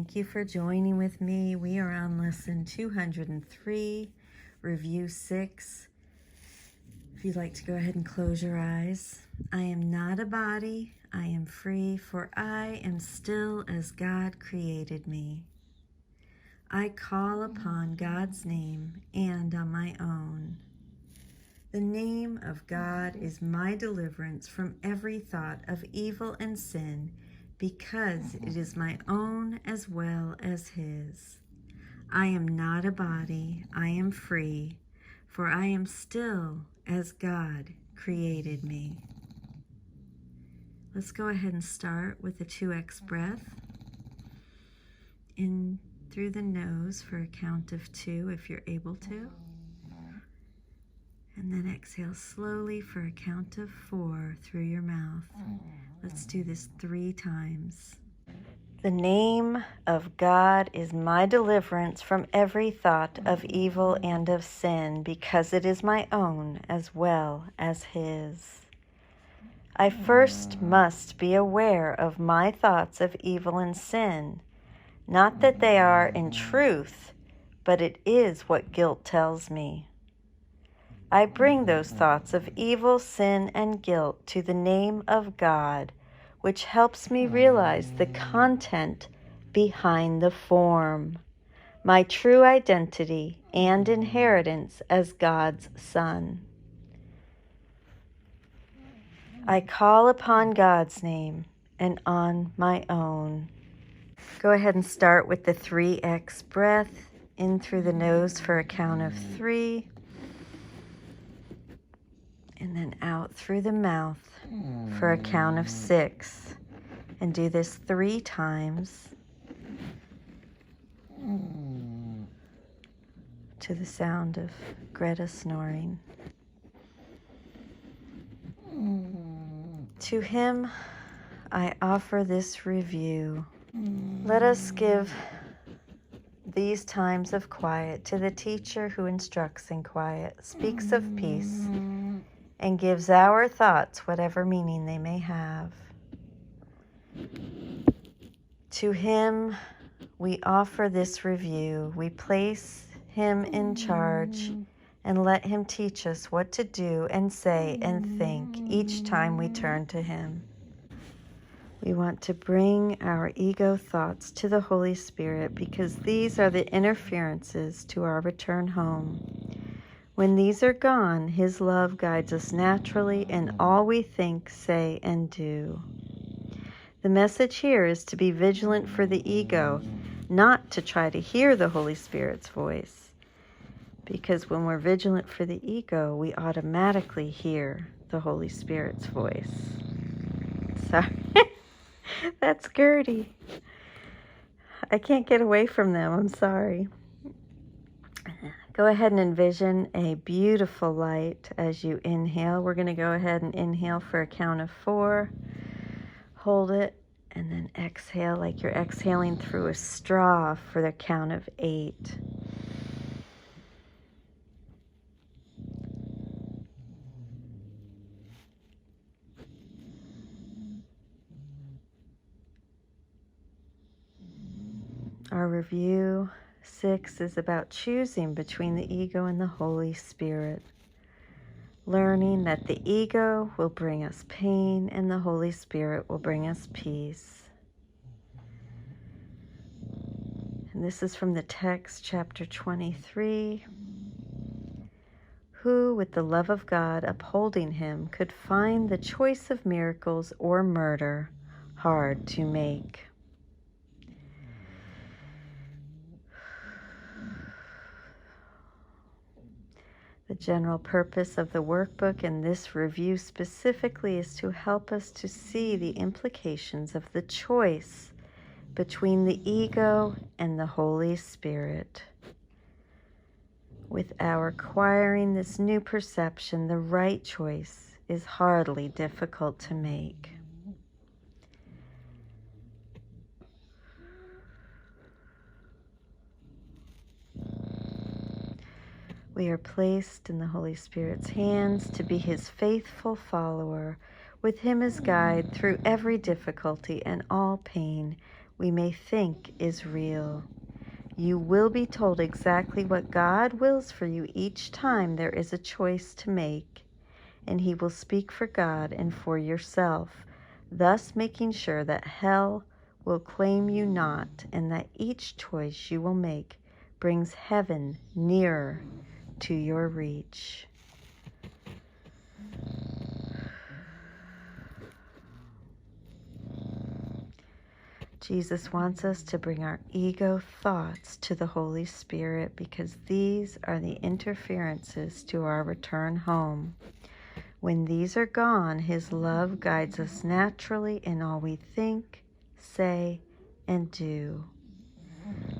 Thank you for joining with me. We are on lesson 203, review 6. If you'd like to go ahead and close your eyes. I am not a body, I am free, for I am still as God created me. I call upon God's name and on my own. The name of God is my deliverance from every thought of evil and sin, because it is my own as well as His. I am not a body, I am free, for I am still as God created me. Let's go ahead and start with a 2x breath. In through the nose for a count of 2 if you're able to. And then exhale slowly for a count of 4 through your mouth. Let's do this 3 times. The name of God is my deliverance from every thought of evil and of sin, because it is my own as well as His. I first must be aware of my thoughts of evil and sin, not that they are in truth, but it is what guilt tells me. I bring those thoughts of evil, sin, and guilt to the name of God, which helps me realize the content behind the form, my true identity and inheritance as God's Son. I call upon God's name and on my own. Go ahead and start with the 3x breath, in through the nose for a count of 3. And then out through the mouth for a count of 6. And do this 3 times to the sound of Greta snoring. To Him I offer this review. Let us give these times of quiet to the teacher who instructs in quiet, speaks of peace, and gives our thoughts whatever meaning they may have. To Him we offer this review. We place Him in charge and let Him teach us what to do and say and think each time we turn to Him. We want to bring our ego thoughts to the Holy Spirit, because these are the interferences to our return home. When these are gone, His love guides us naturally in all we think, say, and do. The message here is to be vigilant for the ego, not to try to hear the Holy Spirit's voice. Because when we're vigilant for the ego, we automatically hear the Holy Spirit's voice. Sorry, that's Gertie. I can't get away from them, I'm sorry. Go ahead and envision a beautiful light as you inhale. We're going to go ahead and inhale for a count of 4. Hold it, and then exhale like you're exhaling through a straw for the count of 8. Our review 6 is about choosing between the ego and the Holy Spirit. Learning that the ego will bring us pain and the Holy Spirit will bring us peace. And this is from the text, chapter 23. Who, with the love of God upholding him, could find the choice of miracles or murder hard to make? The general purpose of the workbook and this review specifically is to help us to see the implications of the choice between the ego and the Holy Spirit. With our acquiring this new perception, the right choice is hardly difficult to make. We are placed in the Holy Spirit's hands to be His faithful follower, with Him as guide through every difficulty and all pain we may think is real. You will be told exactly what God wills for you each time there is a choice to make, and He will speak for God and for yourself, thus making sure that hell will claim you not, and that each choice you will make brings heaven nearer to your reach. Jesus wants us to bring our ego thoughts to the Holy Spirit, because these are the interferences to our return home. When these are gone, His love guides us naturally in all we think, say, and do.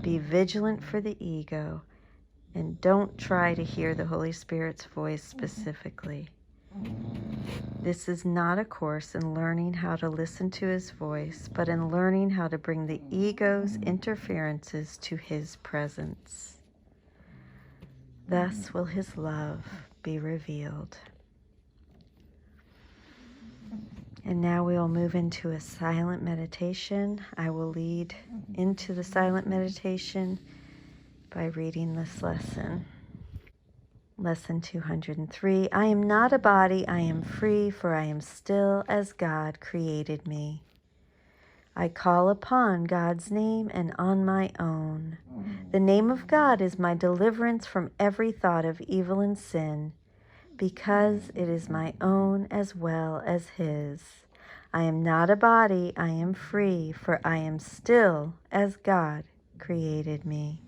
Be vigilant for the ego, and don't try to hear the Holy Spirit's voice specifically. This is not a course in learning how to listen to His voice, but in learning how to bring the ego's interferences to His presence. Thus will His love be revealed. And now we will move into a silent meditation. I will lead into the silent meditation by reading this lesson. Lesson 203. I am not a body, I am free, for I am still as God created me. I call upon God's name and on my own. The name of God is my deliverance from every thought of evil and sin, because it is my own as well as His. I am not a body, I am free, for I am still as God created me.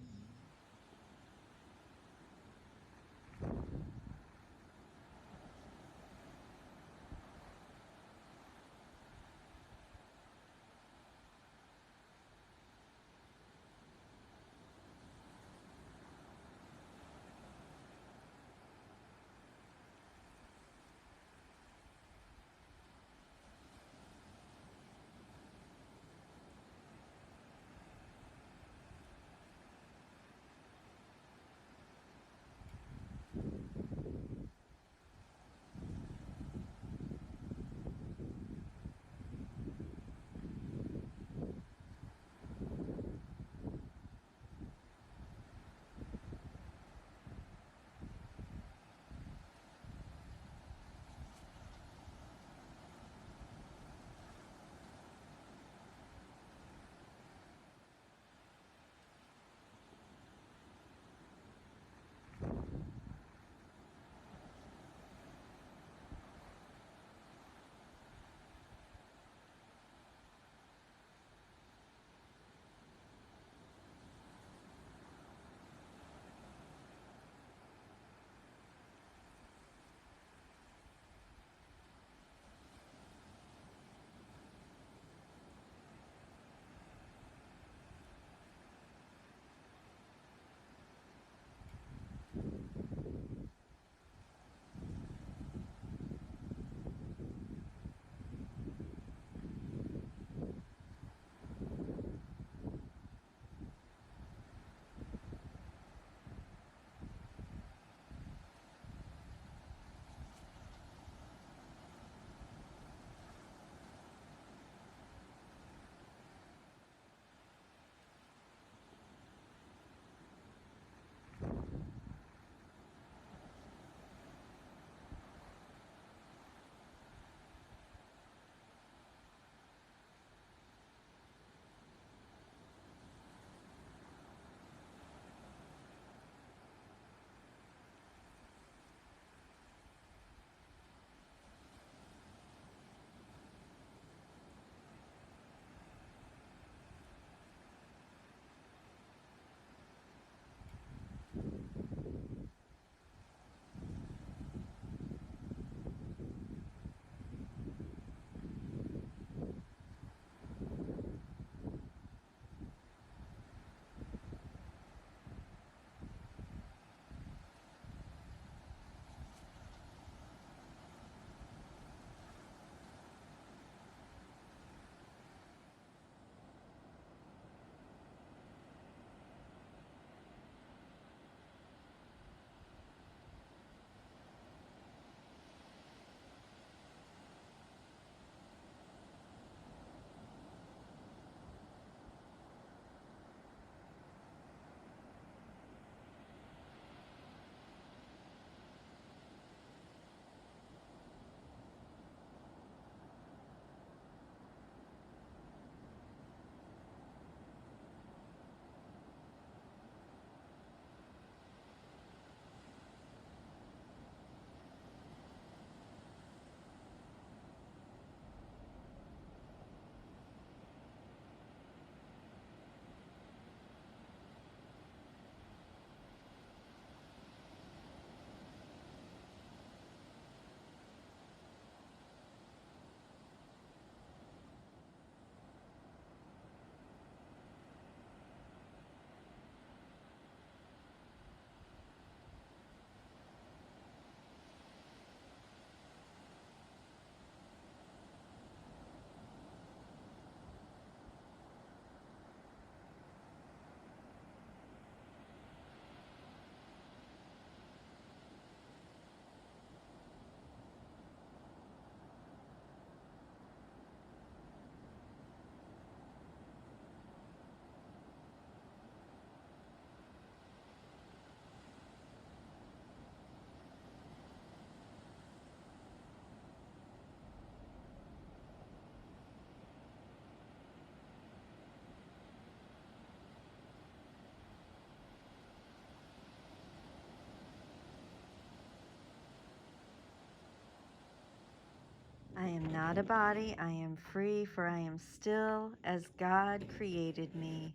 am not a body, I am free, for I am still as God created me.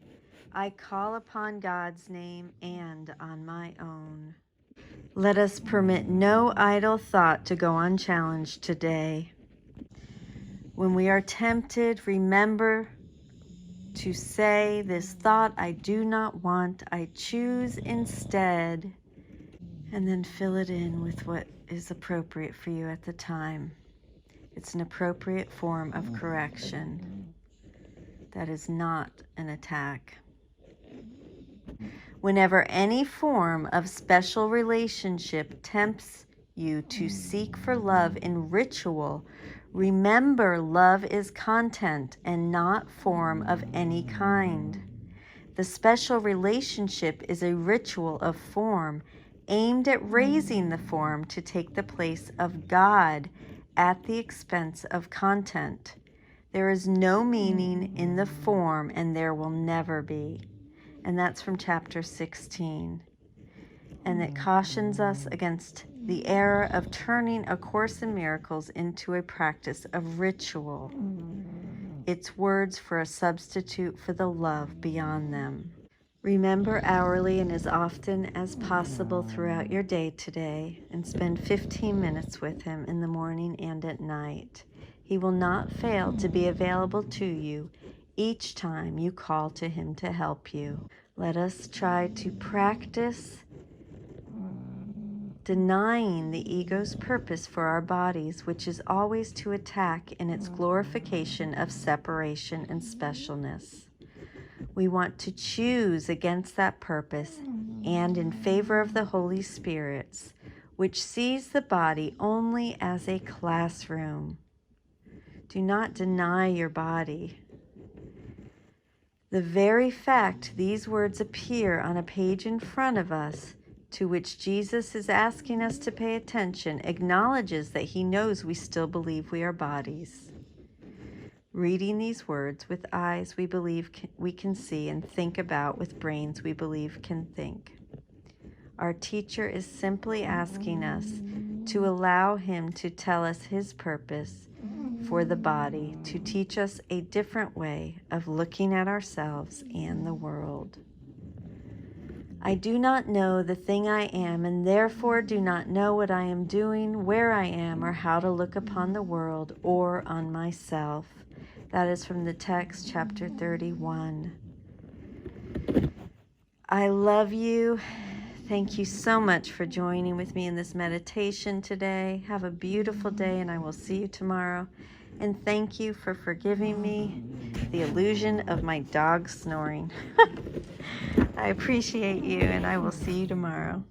I call upon God's name and on my own. Let us permit no idle thought to go unchallenged today. When we are tempted, remember to say, this thought I do not want, I choose instead, and then fill it in with what is appropriate for you at the time. It's an appropriate form of correction. That is not an attack. Whenever any form of special relationship tempts you to seek for love in ritual, remember love is content and not form of any kind. The special relationship is a ritual of form aimed at raising the form to take the place of God at the expense of content. There is no meaning in the form, and there will never be. And that's from chapter 16. And it cautions us against the error of turning A Course in Miracles into a practice of ritual. It's words for a substitute for the love beyond them. Remember hourly and as often as possible throughout your day today, and spend 15 minutes with Him in the morning and at night. He will not fail to be available to you each time you call to Him to help you. Let us try to practice denying the ego's purpose for our bodies, which is always to attack in its glorification of separation and specialness. We want to choose against that purpose and in favor of the Holy Spirit's, which sees the body only as a classroom. Do not deny your body. The very fact these words appear on a page in front of us, to which Jesus is asking us to pay attention, acknowledges that He knows we still believe we are bodies. Reading these words with eyes we believe we can see and think about with brains we believe can think. Our teacher is simply asking us to allow Him to tell us His purpose for the body, to teach us a different way of looking at ourselves and the world. I do not know the thing I am, and therefore do not know what I am doing, where I am, or how to look upon the world or on myself. That is from the text, chapter 31. I love you. Thank you so much for joining with me in this meditation today. Have a beautiful day, and I will see you tomorrow. And thank you for forgiving me the illusion of my dog snoring. I appreciate you, and I will see you tomorrow.